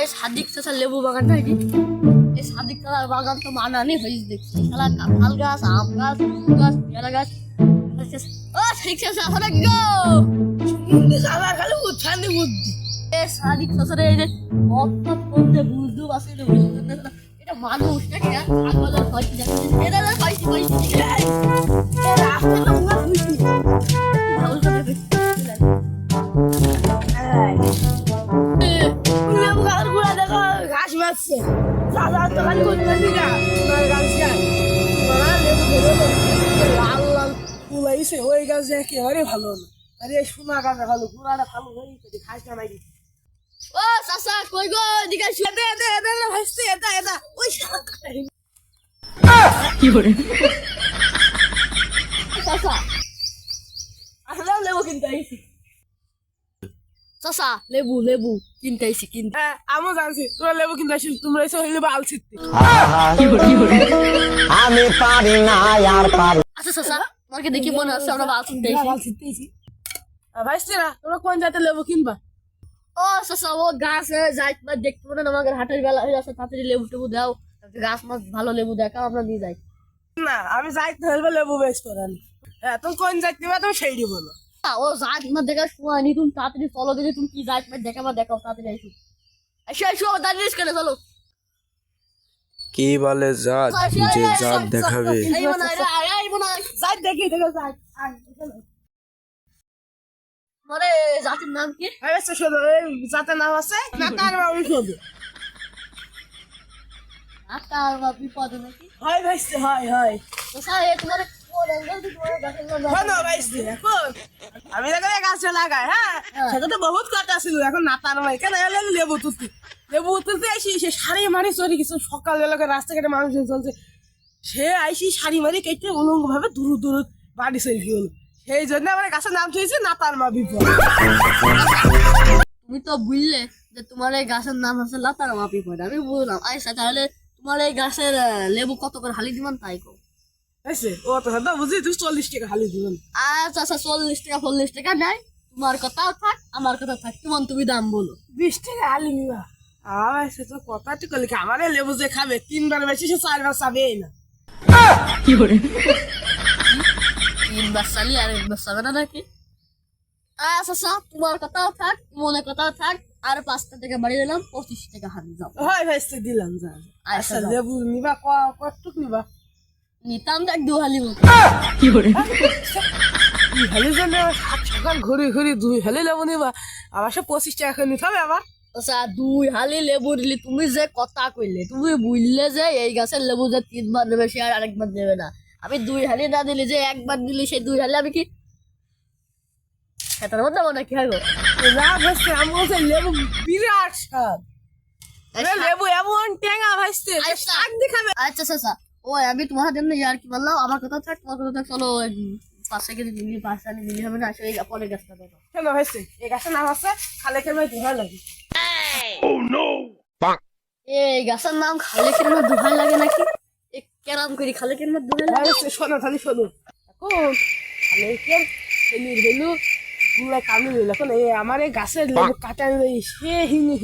সেই সাদিক চাষা লেবু বাগানটা এই সাদিক চাষার বাগান তো মানানি হয়েছে দেখছি শালা কাঁঠাল গাছ আম গাছ লিচু গাছ পেয়ারা গাছ ও ঠিক আছে আসলে গো শালা খালি উঠানি বুদ্ধি এ সাদিক চাষারে এই যে অর্থাৎ করতে বুঝতে পারছি না এটা মানুষ নাকি আগলার হয়তো যাচ্ছে এটা পাইছি রাস্তা তো পুরো বুঝছি ভালো করে দেখছি লেবু গাছ গুলা দেখো ঘাস মারছে শালা তো খালি উঠানি গাছ যায় লেবু ধরে লাল লাল ফুল আইছে ওই গাছ একেবারে ভালো না আরে সোনা গাছ ভালো গুড়াটা ভালো হয়েছে ঘাস কামাই দিচ্ছে ও চাচা কই গো এদিকে আসো এটা ভাসছে এটা ওই শালা কি করে চাচা আসলে লেবু কিনতে আইছি চাচা লেবু কিনতে আইছি কিনতে হ্যাঁ আমিও জানছি তোরা লেবু কিনতে আসিস তোমরা এসে হইলে বাল ছিটতে আমি পারি না আর পারি আচ্ছা চাচা তোমাকে দেখি মনে হচ্ছে আমরা বাল কিনতে আইছি বাল ছিটতেছি ভাইস্তে না তোমরা কোন জাতের লেবু কিনবা ও চাচা ও গাছ যাই তোমার দেখতে পারেন আমাদের হাটের বেলা হয়ে যাচ্ছে তাড়াতাড়ি লেবু টেবু দাও গাছ মাছ ভালো লেবু দেখাও আমরা নিয়ে যাই না আমি যাইতে হইলে লেবু বেশ করানি হ্যাঁ তুমি কোন জাত নিবা তুমি সেইটি বলো ও যাই তোমার দেখা সময় নি তুমি তাড়াতাড়ি চলো দেখে তুমি কি যাই তোমার দেখাবা দেখাও তাড়াতাড়ি এসো দাঁড়িয়ে কেন চলো কি বলে জাত যে জাত দেখাবে যাই দেখি দেখো যাই মরে জাতির নাম কি ভাইস্তে শোনো এই জাতের নাম আছে না তার আমি শোনো আকার বা বিপদ নাকি হয় ভাইস্তে হয় চাচা এ তোমার শোনো ভাইস্তে এখন আমি দেখো গাছ লাগাই হ্যাঁ সেটা তো বহুত কাটা ছিল এখন না তার ভাই কেন লেবু তুলতে আসি সে শাড়ি মারি চড়ি কিছু সকালবেলা রাস্তাঘাটে মানুষজন চলছে সে আইসি শাড়ি মারি কেটে উলঙ্গ ভাবে দূর বাড়ি চলে গেল সেই জন্য আমার গাছের নাম চলছে না তার মা বিপদ তুমি তো বুঝলে যে তোমার এই গাছের নাম হচ্ছে লাতার মাপি পড়ে আমি বুঝলাম আচ্ছা তাহলে তোমার এই গাছের লেবু কত করে হালি দিবেন তাই কো বুঝছে ও তো হয়তো বুঝি তুই 40 টাকা খালি দিবেন আচ্ছা 40 টাকা 40 টাকা নাই তোমার কথাও থাক আমার কথা থাক কেমন তুমি দাম বলো 20 টাকা আলি নিবা আমার সে তো কথা ঠিক করলি আমার লেবু যে খাবে 3 বার বেশি সে 4 বার চাবে না কি করে 3 বার চালি আর 1 বার চাবে না নাকি আচ্ছা তোমার কথাও থাক মনে কথাও থাক আর 5 টাকা বাড়িয়ে দিলাম 25 টাকা হাতে যাও হয় ভাইস্তে দিলাম যা আচ্ছা লেবু নিবা কতটুক নিবা নিতাম দেখ দু হালি মতো কি করে দুই হালি জন্য সকাল ঘুরি দুই হালি লেবু নিবা আবার সে 25 টাকা করে নিতে হবে আবার আচ্ছা 2 হালি লেবু দিলি তুমি যে কথা কইলে তুমি বুঝলে যে এই গাছের লেবু যে 3 বার নেবে সে আর আরেকবার নেবে না আমি 2 হালি না দিলি যে একবার দিলি সেই 2 হালি আমি কি এটার মধ্যে মনে কি হবে না ভাইস্তে আমি বলছি লেবু বিরাট স্বাদ লেবু এমন টেঙ্গা ভাইস্তে শাক দেখাবে আচ্ছা আচ্ছা ও আমি তোমার জন্য আর কি বললাম আমার কথা থাক তোমার কথা থাক চলো 5 কেজি দিলি 5 আনি দিলি হবে না সেই পরে গাছটা দেখো কেন ভাইস্তে এই গাছের নাম আছে খালে খেলে ধোয়া লাগে এই গাছের নাম খালে কেন দুহাই লাগে নাকি কেরাম করি খালে কেন দুহাই লাগে ভাইস্তে শোনো খালি শোনো এখন খালে কে হেলু গুলা কামি হইল এখন এই আমার এই গাছের লেবু কাটা সে হিনি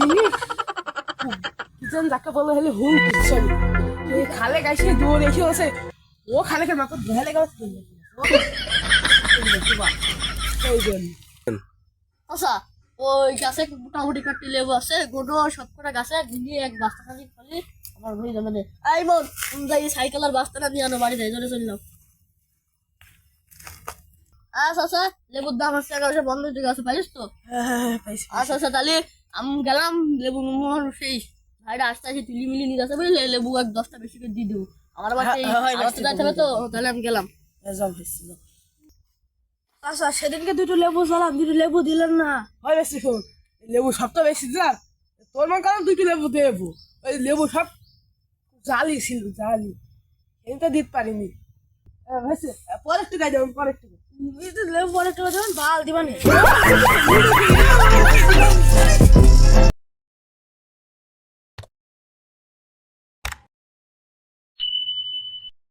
কিজন যাকে বলে হলে হুল কিচ্ছু এই খালে গাছে দৌড় এসে আছে ও খালে খেলে মাত্র ধোয়া লেগে এই জন্য আচ্ছা ওই গাছে মোটামুটি কাটি লেবু আছে গোটো সবকটা গাছে দিয়ে এক বাস্তা খালি খালি আমার হয়ে যাবে না এই মন তুমি যাই সাইকেলের বাস্তাটা নিয়ে আনো বাড়ি যাই জোরে চললাম আচ্ছা লেবুর দাম হচ্ছে 1150 টাকা আছে পাইস তো আচ্ছা তাহলে আমি গেলাম লেবু মোহর সেই ভাইটা আসতে আসে তিলি নিয়ে যাচ্ছে বুঝলে লেবু 10টা বেশি করে দিয়ে দেবো আমার বাড়ি যাইতে হবে তো তাহলে আমি গেলাম আচ্ছা সেদিনকে দুটো লেবু জ্বালাম দুটো লেবু দিলেন না হয় বেশি শোন লেবু সবটা বেশি যা তোর মন কারণ দুটো লেবু দেবো ওই লেবু সব জালি ছিল জালি এটা দিতে পারিনি ভাইছে পরের টাকা যাবেন পরের টাকা লেবু পরে বাল দিবানি